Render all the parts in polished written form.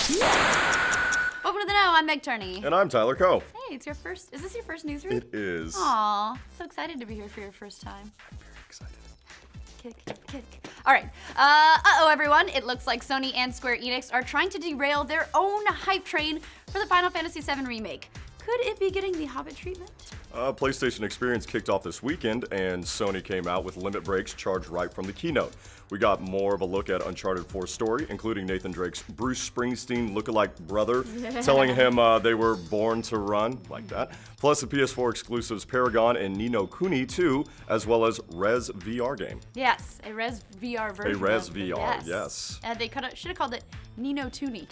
Welcome to the Know, I'm Meg Turney. And I'm Tyler Coe. Hey, it's your first, is this your first news read? It is. Aw, so excited to be here for your first time. I'm very excited. Kick. All right. Uh-oh, everyone. It looks like Sony and Square Enix are trying to derail their own hype train for the Final Fantasy VII Remake. Could it be getting the Hobbit treatment? PlayStation Experience kicked off this weekend, and Sony came out with limit breaks charged right from the keynote. We got more of a look at Uncharted 4's story, including Nathan Drake's Bruce Springsteen lookalike brother, telling him they were born to run, like that. Plus the PS4 exclusives Paragon and Ni no Kuni 2, as well as Res VR game. Yes, a Res VR version. A Res VR, yes. They should have called it Ni no Tuni.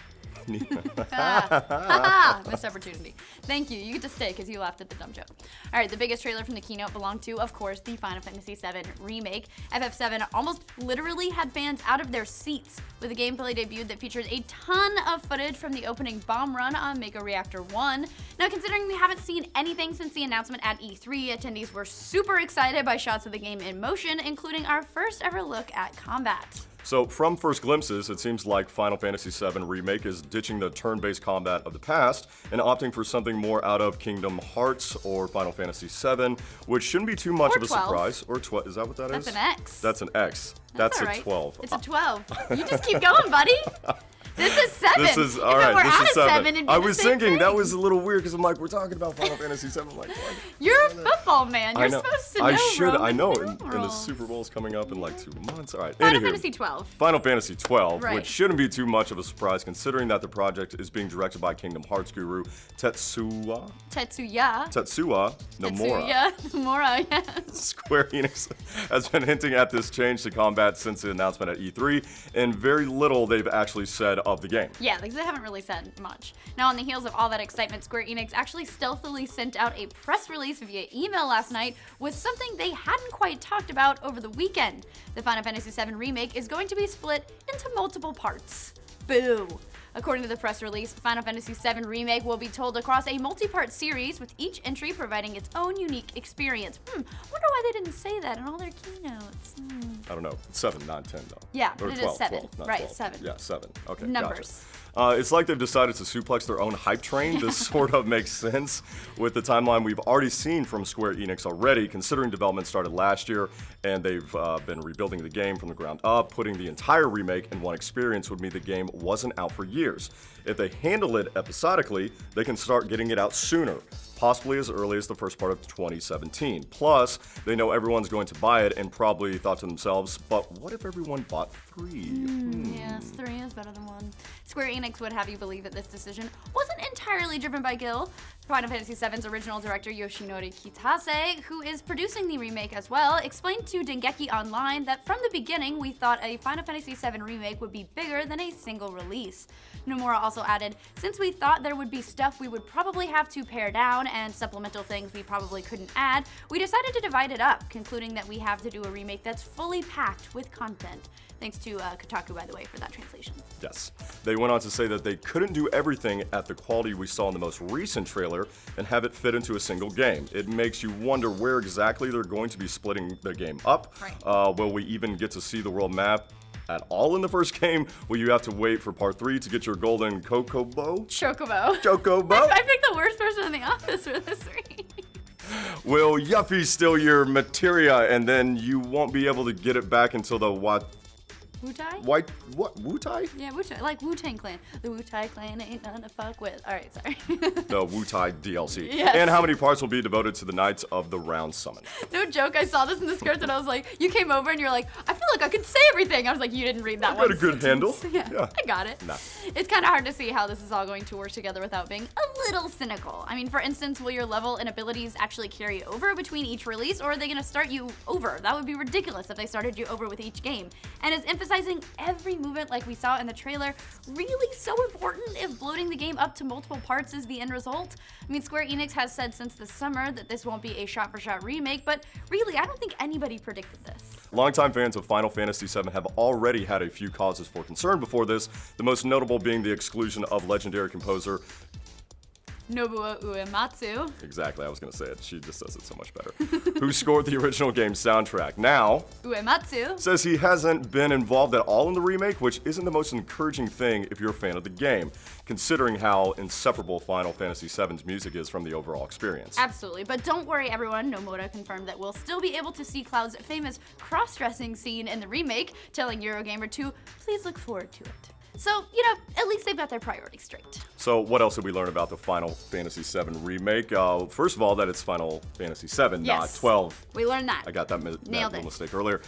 Missed opportunity. Thank you. You get to stay because you laughed at the dumb joke. All right, the biggest trailer from the keynote belonged to, of course, the Final Fantasy VII Remake. FF7 almost literally had fans out of their seats with a gameplay debut that features a ton of footage from the opening bomb run on Mega Reactor 1. Now, considering we haven't seen anything since the announcement at E3, attendees were super excited by shots of the game in motion, including our first ever look at combat. So, from first glimpses, it seems like Final Fantasy VII Remake is ditching the turn-based combat of the past and opting for something more out of Kingdom Hearts or Final Fantasy VII, which shouldn't be too much Or of a 12. surprise. Or 12, is that what that is? That's an X. That's an X. That's a all right. 12. It's a 12. You just keep going, buddy. This is 7. This is, all if right, it were this out is of 7. 7 it'd be I the was same thinking thing. that was a little weird because I'm like, we're talking about Final Fantasy VII. I'm like, what? You're a football man. You're I know. supposed to know. I should. I Roman know. And the numerals. Super Bowl's coming up in like 2 months. All right. Final Anywho, Fantasy 12. Final Fantasy 12, Right. which shouldn't be too much of a surprise considering that the project is being directed by Kingdom Hearts guru Tetsuya Nomura. Nomura, yes. Square Enix has been hinting at this change to combat since the announcement at E3, and very little they've actually said of the game. Yeah, because they haven't really said much. Now, on the heels of all that excitement, Square Enix actually stealthily sent out a press release via email last night with something they hadn't quite talked about over the weekend. The Final Fantasy VII Remake is going to be split into multiple parts. Boo! According to the press release, Final Fantasy VII Remake will be told across a multi-part series, with each entry providing its own unique experience. Wonder why they didn't say that in all their keynotes. I don't know. It's 7, not 10, though. Yeah, Or it 12, is 7. 12, not Right, 12. 7. Yeah, 7. Okay, Numbers. Gotcha. It's like they've decided to suplex their own hype train. This sort of makes sense with the timeline we've already seen from Square Enix already, considering development started last year, and they've been rebuilding the game from the ground up. Putting the entire remake in one experience would mean the game wasn't out for years. If they handle it episodically, they can start getting it out sooner, possibly as early as the first part of 2017. Plus, they know everyone's going to buy it and probably thought to themselves, but what if everyone bought 3? Yes, 3 is better than 1. Square Enix would have you believe that this decision wasn't entirely driven by Gil. Final Fantasy VII's original director Yoshinori Kitase, who is producing the remake as well, explained to Dengeki Online that from the beginning we thought a Final Fantasy VII remake would be bigger than a single release. Nomura also added, since we thought there would be stuff we would probably have to pare down and supplemental things we probably couldn't add, we decided to divide it up, concluding that we have to do a remake that's fully packed with content. Thanks to Kotaku, by the way, for that translation. Yes. They went on to say that they couldn't do everything at the quality we saw in the most recent trailer and have it fit into a single game. It makes you wonder where exactly they're going to be splitting the game up. Right. Will we even get to see the world map at all in the first game? Will you have to wait for part 3 to get your golden Chocobo? Chocobo. I picked the worst person in the office for this read. Will Yuffie steal your materia and then you won't be able to get it back until the Wu-Tai? Wu-Tai? Yeah, Wu-Tai, like Wu-Tang Clan. The Wu-Tai Clan ain't nothing to fuck with. All right, sorry. The Wu-Tai DLC. Yes. And how many parts will be devoted to the Knights of the Round Summon? No joke, I saw this in the script and I was like, you came over and you're like, I feel like I could say everything. I was like, you didn't read that I one. got a good handle. Yeah, Yeah. I got it. Nah. It's kind of hard to see how this is all going to work together without being a little cynical. I mean, for instance, will your level and abilities actually carry over between each release, or are they going to start you over? That would be ridiculous if they started you over with each game. And is emphasizing every movement like we saw in the trailer really so important if bloating the game up to multiple parts is the end result? I mean, Square Enix has said since the summer that this won't be a shot-for-shot remake, but really, I don't think anybody predicted this. Longtime fans of Final Fantasy VII have already had a few causes for concern before this, the most notable being the exclusion of legendary composer Nobuo Uematsu. Exactly, I was going to say it. She just says it so much better. Who scored the original game's soundtrack. Now, Uematsu says he hasn't been involved at all in the remake, which isn't the most encouraging thing if you're a fan of the game, considering how inseparable Final Fantasy VII's music is from the overall experience. Absolutely, but don't worry everyone, Nomura confirmed that we'll still be able to see Cloud's famous cross-dressing scene in the remake, telling Eurogamer to please look forward to it. So, at least they've got their priorities straight. So what else did we learn about the Final Fantasy VII remake? First of all, that it's Final Fantasy VII, not 12. We learned that. I got that Nailed little it. mistake earlier.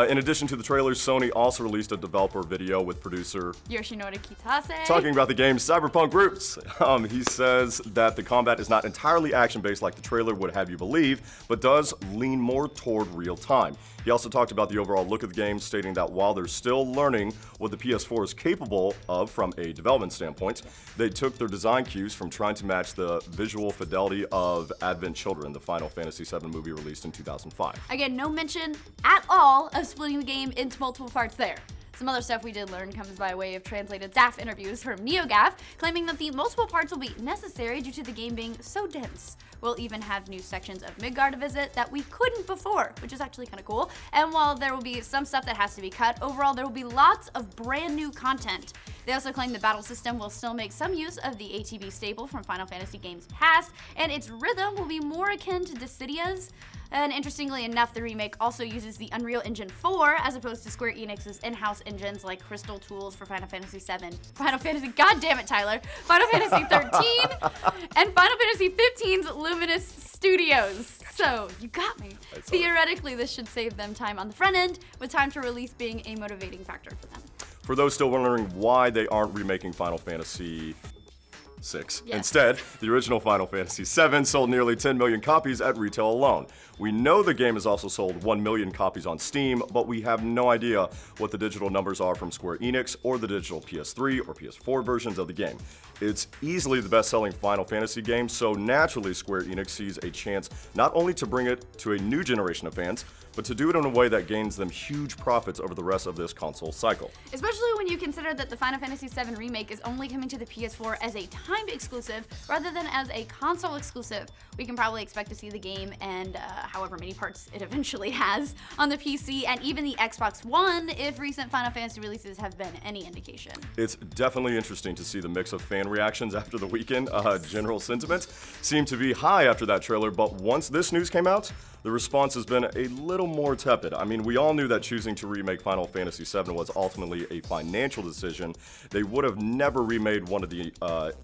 In addition to the trailers, Sony also released a developer video with producer Yoshinori Kitase. talking about the game's cyberpunk roots. He says that the combat is not entirely action-based like the trailer would have you believe, but does lean more toward real time. He also talked about the overall look of the game, stating that while they're still learning what the PS4 is capable of from a development standpoint, they took their design cues from trying to match the visual fidelity of Advent Children, the Final Fantasy VII movie released in 2005. Again, no mention at all of splitting the game into multiple parts there. Some other stuff we did learn comes by way of translated staff interviews from NeoGAF, claiming that the multiple parts will be necessary due to the game being so dense. We'll even have new sections of Midgard to visit that we couldn't before, which is actually kind of cool. And while there will be some stuff that has to be cut, overall there will be lots of brand new content. They also claim the battle system will still make some use of the ATB staple from Final Fantasy games past, and its rhythm will be more akin to Dissidia's. And interestingly enough, the remake also uses the Unreal Engine 4 as opposed to Square Enix's in-house engines like Crystal Tools for Final Fantasy VII, Final Fantasy, God damn it, Tyler, Final Fantasy 13, and Final Fantasy 15's Luminous Studios. So, you got me. Theoretically, this should save them time on the front end, with time to release being a motivating factor for them. For those still wondering why they aren't remaking Final Fantasy VI. Yes. Instead, the original Final Fantasy VII sold nearly 10 million copies at retail alone. We know the game has also sold 1 million copies on Steam, but we have no idea what the digital numbers are from Square Enix or the digital PS3 or PS4 versions of the game. It's easily the best-selling Final Fantasy game, so naturally Square Enix sees a chance not only to bring it to a new generation of fans, but to do it in a way that gains them huge profits over the rest of this console cycle. Especially when you consider that the Final Fantasy VII Remake is only coming to the PS4 as a timed exclusive rather than as a console exclusive. We can probably expect to see the game and however many parts it eventually has on the PC and even the Xbox One if recent Final Fantasy releases have been any indication. It's definitely interesting to see the mix of fan reactions after the weekend. General sentiment seemed to be high after that trailer, but once this news came out, the response has been a little more tepid. I mean, we all knew that choosing to remake Final Fantasy VII was ultimately a financial decision. They would have never remade one of the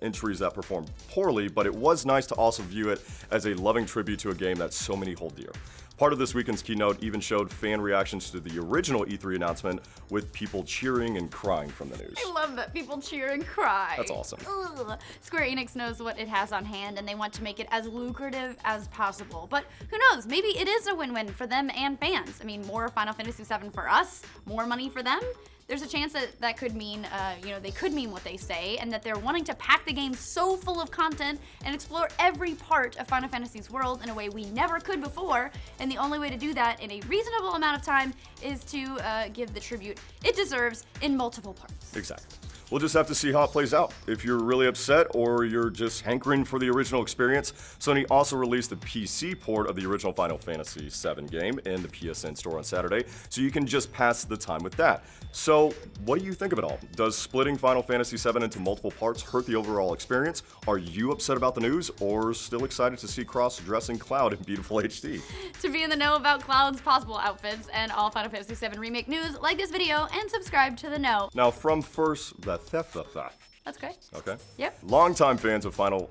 entries that performed poorly, but it was nice to also view it as a loving tribute to a game that so many hold dear. Part of this weekend's keynote even showed fan reactions to the original E3 announcement, with people cheering and crying from the news. I love that people cheer and cry. That's awesome. Ugh. Square Enix knows what it has on hand and they want to make it as lucrative as possible. But who knows, maybe it is a win-win for them and fans. I mean, more Final Fantasy VII for us, more money for them. There's a chance that could mean, they could mean what they say, and that they're wanting to pack the game so full of content and explore every part of Final Fantasy's world in a way we never could before, and the only way to do that in a reasonable amount of time is to give the tribute it deserves in multiple parts. Exactly. We'll just have to see how it plays out. If you're really upset or you're just hankering for the original experience, Sony also released the PC port of the original Final Fantasy VII game in the PSN store on Saturday, so you can just pass the time with that. So, what do you think of it all? Does splitting Final Fantasy VII into multiple parts hurt the overall experience? Are you upset about the news, or still excited to see cross-dressing Cloud in beautiful HD? To be in the know about Cloud's possible outfits and all Final Fantasy VII Remake news, like this video and subscribe to The Know. Now, from first... That's great. Okay. Yep. Longtime fans of Final...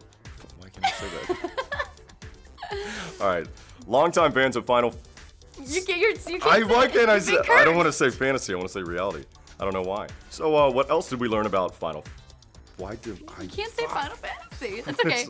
Why can't I say that? All right. Longtime fans of Final... You can't Why can't I you say... can't I don't curse. want to say fantasy. I want to say reality. I don't know why. So, what else did we learn about Final... Why did I... You can't say Final Fantasy. That's okay.